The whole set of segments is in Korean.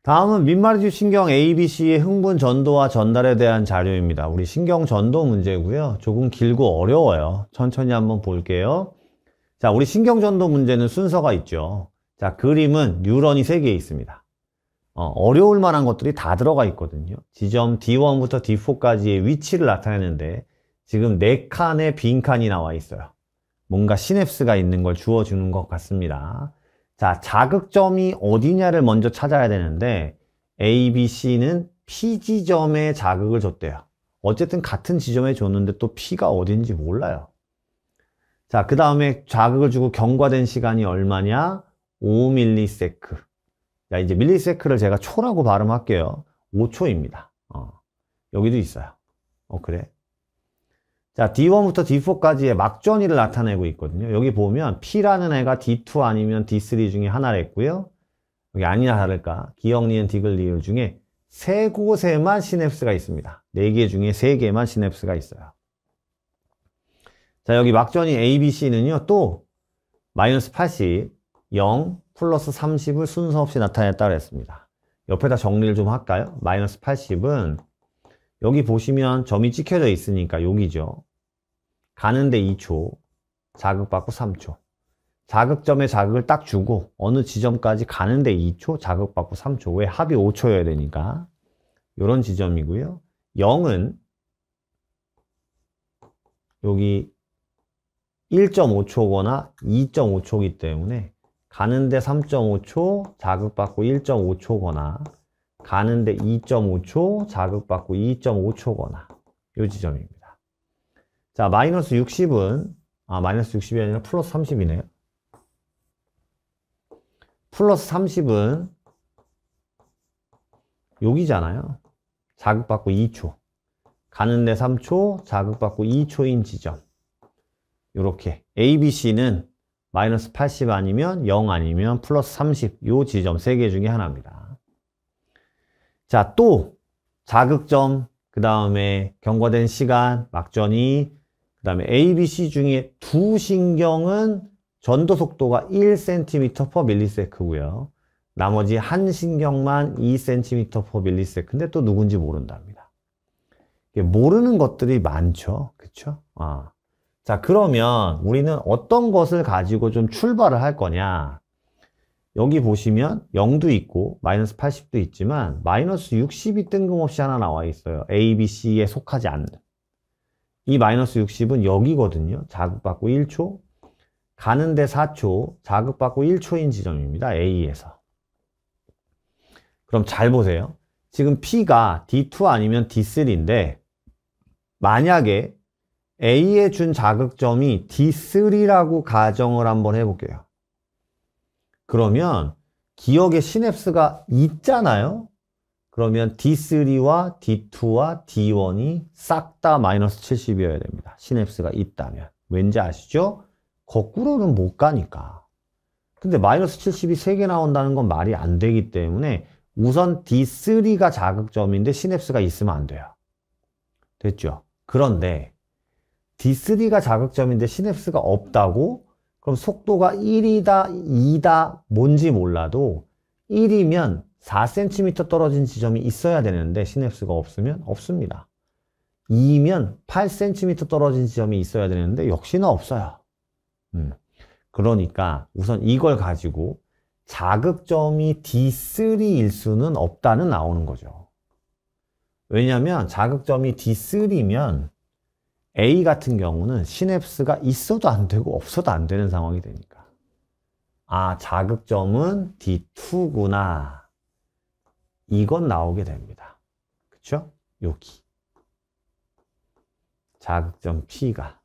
다음은 민마르주 신경 ABC의 흥분 전도와 전달에 대한 자료입니다. 우리 신경 전도 문제고요. 조금 길고 어려워요. 천천히 한번 볼게요. 자, 우리 신경 전도 문제는 순서가 있죠. 자, 그림은 뉴런이 3개 있습니다. 어려울 만한 것들이 다 들어가 있거든요. 지점 D1부터 D4까지의 위치를 나타내는데 지금 4칸의 빈칸이 나와 있어요. 뭔가 시냅스가 있는 걸 주어주는 것 같습니다. 자, 자극점이 어디냐를 먼저 찾아야 되는데 A, B, C는 P 지점에 자극을 줬대요. 어쨌든 같은 지점에 줬는데 또 P가 어딘지 몰라요. 자, 그 다음에 자극을 주고 경과된 시간이 얼마냐? 5ms. 자, 이제 밀리세크를 제가 초라고 발음할게요. 5초입니다. 여기도 있어요. 그래. 자, D1부터 D4까지의 막전이를 나타내고 있거든요. 여기 보면 P라는 애가 D2 아니면 D3 중에 하나를 했고요. 여기 아니나 다를까 기억, 니은, 디귿, 리을 중에 3곳에만 시냅스가 있습니다. 4개 중에 3개만 시냅스가 있어요. 자, 여기 막전이 A, B, C는요. 또 마이너스 80, 0, 플러스 30을 순서 없이 나타냈다고 했습니다. 옆에다 정리를 좀 할까요? 마이너스 80은 여기 보시면 점이 찍혀져 있으니까 여기죠. 가는데 2초, 자극받고 3초. 자극점에 자극을 딱 주고 어느 지점까지 가는데 2초, 자극받고 3초. 왜? 합이 5초여야 되니까. 이런 지점이고요. 0은 여기 1.5초거나 2.5초이기 때문에 가는데 3.5초, 자극받고 1.5초거나 가는데 2.5초, 자극받고 2.5초거나 이 지점입니다. 자, 마이너스 60은 마이너스 60이 아니라 플러스 30이네요. 플러스 30은 여기잖아요. 자극받고 2초, 가는데 3초, 자극받고 2초인 지점. 이렇게 A, B, C는 마이너스 80 아니면 0 아니면 플러스 30 요 지점 3개 중에 하나입니다. 자, 또 자극점, 그 다음에 경과된 시간, 막전이, 그 다음에 A, B, C 중에 두 신경은 전도 속도가 1cm/ms고요. 나머지 한 신경만 2cm/ms인데 또 누군지 모른답니다. 모르는 것들이 많죠. 그쵸? 자, 그러면 우리는 어떤 것을 가지고 좀 출발을 할 거냐? 여기 보시면 0도 있고 마이너스 80도 있지만 마이너스 60이 뜬금없이 하나 나와 있어요. A, B, C에 속하지 않는. 이 마이너스 60은 여기거든요. 자극받고 1초, 가는데 4초, 자극받고 1초인 지점입니다. A에서. 그럼 잘 보세요. 지금 P가 D2 아니면 D3인데 만약에 A에 준 자극점이 D3라고 가정을 한번 해볼게요. 그러면 기억에 시냅스가 있잖아요. 그러면 D3와 D2와 D1이 싹 다 마이너스 70이어야 됩니다. 시냅스가 있다면. 왠지 아시죠? 거꾸로는 못 가니까. 근데 마이너스 70이 3개 나온다는 건 말이 안 되기 때문에 우선 D3가 자극점인데 시냅스가 있으면 안 돼요. 됐죠? 그런데 D3가 자극점인데 시냅스가 없다고? 그럼 속도가 1이다, 2다, 뭔지 몰라도 1이면 4cm 떨어진 지점이 있어야 되는데 시냅스가 없으면 없습니다. 2면 8cm 떨어진 지점이 있어야 되는데 역시나 없어요. 그러니까 우선 이걸 가지고 자극점이 D3일 수는 없다는 나오는 거죠. 왜냐하면 자극점이 D3면 A 같은 경우는 시냅스가 있어도 안 되고 없어도 안 되는 상황이 되니까. 자극점은 D2구나. 이건 나오게 됩니다. 그쵸? 여기. 자극점 P가.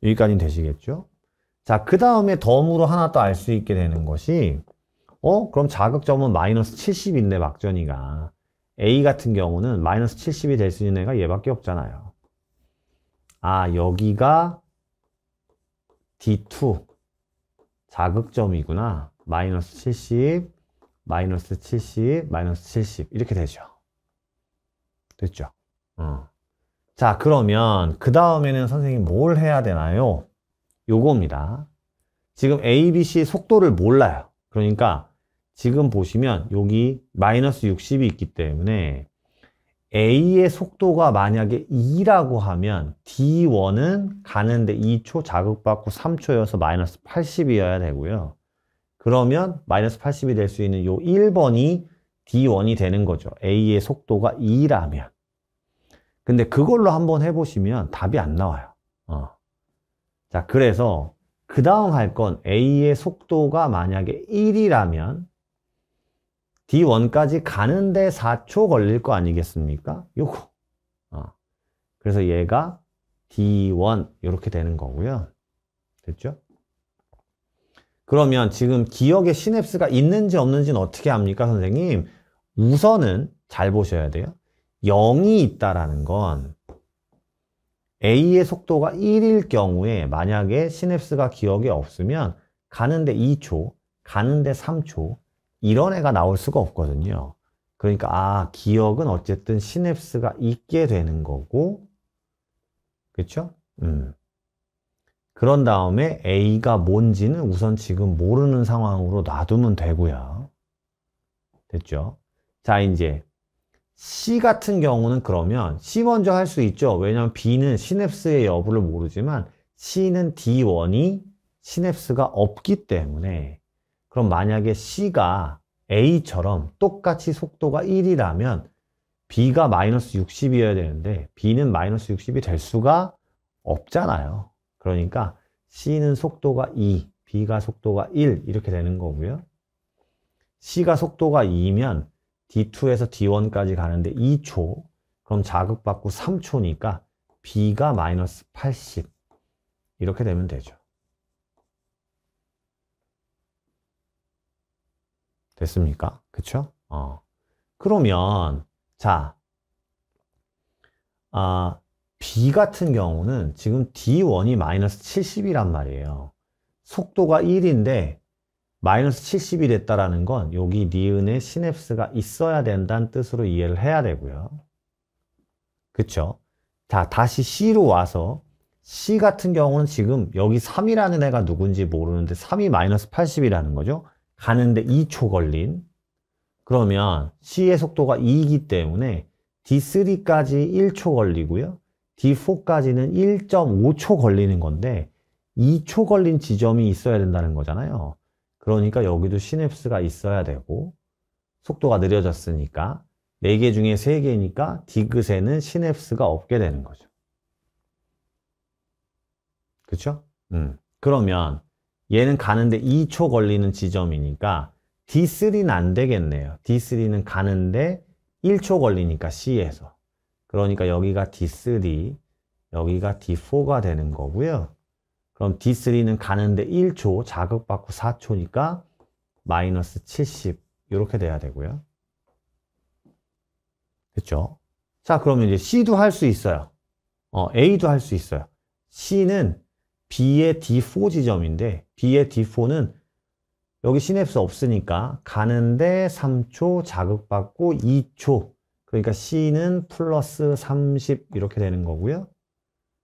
여기까지는 되시겠죠? 자, 그 다음에 덤으로 하나 또 알 수 있게 되는 것이 그럼 자극점은 마이너스 70인데 막전이가 A 같은 경우는 마이너스 70이 될 수 있는 애가 얘밖에 없잖아요. 여기가 D2 자극점이구나. 마이너스 70, 마이너스 70, 마이너스 70 이렇게 되죠. 됐죠? 자, 그러면 그 다음에는 선생님 뭘 해야 되나요? 요겁니다. 지금 A, B, C 속도를 몰라요. 그러니까 지금 보시면 여기 마이너스 60이 있기 때문에 A의 속도가 만약에 2라고 하면 D1은 가는데 2초, 자극받고 3초여서 마이너스 80이어야 되고요. 그러면 마이너스 80이 될 수 있는 요 1번이 D1이 되는 거죠. A의 속도가 2라면. 근데 그걸로 한번 해보시면 답이 안 나와요. 자, 그래서 그 다음 할 건 A의 속도가 만약에 1이라면 D1까지 가는데 4초 걸릴 거 아니겠습니까? 요거. 그래서 얘가 D1 이렇게 되는 거고요. 됐죠? 그러면 지금 기억에 시냅스가 있는지 없는지는 어떻게 합니까, 선생님? 우선은 잘 보셔야 돼요. 0이 있다라는 건 A의 속도가 1일 경우에 만약에 시냅스가 기억에 없으면 가는데 2초, 가는데 3초 이런 애가 나올 수가 없거든요. 그러니까 기억은 어쨌든 시냅스가 있게 되는 거고, 그렇죠? 그런 다음에 A가 뭔지는 우선 지금 모르는 상황으로 놔두면 되고요. 됐죠? 자, 이제 C 같은 경우는 그러면 C 먼저 할 수 있죠. 왜냐하면 B는 시냅스의 여부를 모르지만 C는 D1이 시냅스가 없기 때문에, 그럼 만약에 C가 A처럼 똑같이 속도가 1이라면 B가 마이너스 60이어야 되는데 B는 마이너스 60이 될 수가 없잖아요. 그러니까 C는 속도가 2, B가 속도가 1 이렇게 되는 거고요. C가 속도가 2면 D2에서 D1까지 가는데 2초, 그럼 자극받고 3초니까 B가 마이너스 80 이렇게 되면 되죠. 됐습니까? 그쵸? 그러면 자, B 같은 경우는 지금 D1이 마이너스 70이란 말이에요. 속도가 1인데 마이너스 70이 됐다라는 건 여기 니은에 시냅스가 있어야 된다는 뜻으로 이해를 해야 되고요. 그쵸? 자, 다시 C로 와서 C 같은 경우는 지금 여기 3이라는 애가 누군지 모르는데 3이 마이너스 80이라는 거죠. 가는데 2초 걸린. 그러면 C의 속도가 2이기 때문에 D3까지 1초 걸리고요. D4까지는 1.5초 걸리는 건데 2초 걸린 지점이 있어야 된다는 거잖아요. 그러니까 여기도 시냅스가 있어야 되고, 속도가 느려졌으니까 4개 중에 3개니까 디귿에는 시냅스가 없게 되는 거죠. 그쵸? 그러면 얘는 가는데 2초 걸리는 지점이니까 D3는 안 되겠네요. D3는 가는데 1초 걸리니까 C에서. 그러니까 여기가 D3, 여기가 D4가 되는 거고요. 그럼 D3는 가는데 1초, 자극받고 4초니까 마이너스 70 이렇게 돼야 되고요. 그렇죠? 자, 그러면 이제 C도 할 수 있어요. A도 할 수 있어요. C는 B의 D4 지점인데 B의 D4는 여기 시냅스 없으니까 가는데 3초, 자극받고 2초. 그러니까 C는 플러스 30 이렇게 되는 거고요.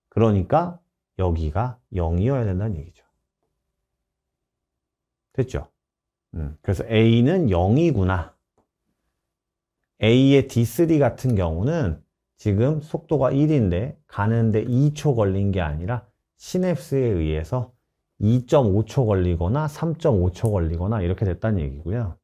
그러니까 여기가 0이어야 된다는 얘기죠. 됐죠? 그래서 A는 0이구나. A의 D3 같은 경우는 지금 속도가 1인데 가는데 2초 걸린 게 아니라 시냅스에 의해서 2.5초 걸리거나 3.5초 걸리거나 이렇게 됐다는 얘기고요.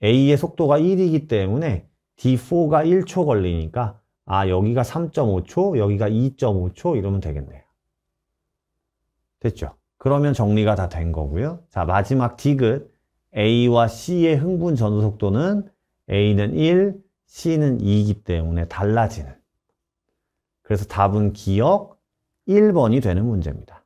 A의 속도가 1이기 때문에 D4가 1초 걸리니까 여기가 3.5초, 여기가 2.5초 이러면 되겠네요. 됐죠? 그러면 정리가 다 된 거고요. 자, 마지막 디귿. A와 C의 흥분 전후 속도는 A는 1, C는 2이기 때문에 달라지는. 그래서 답은 기억 1번이 되는 문제입니다.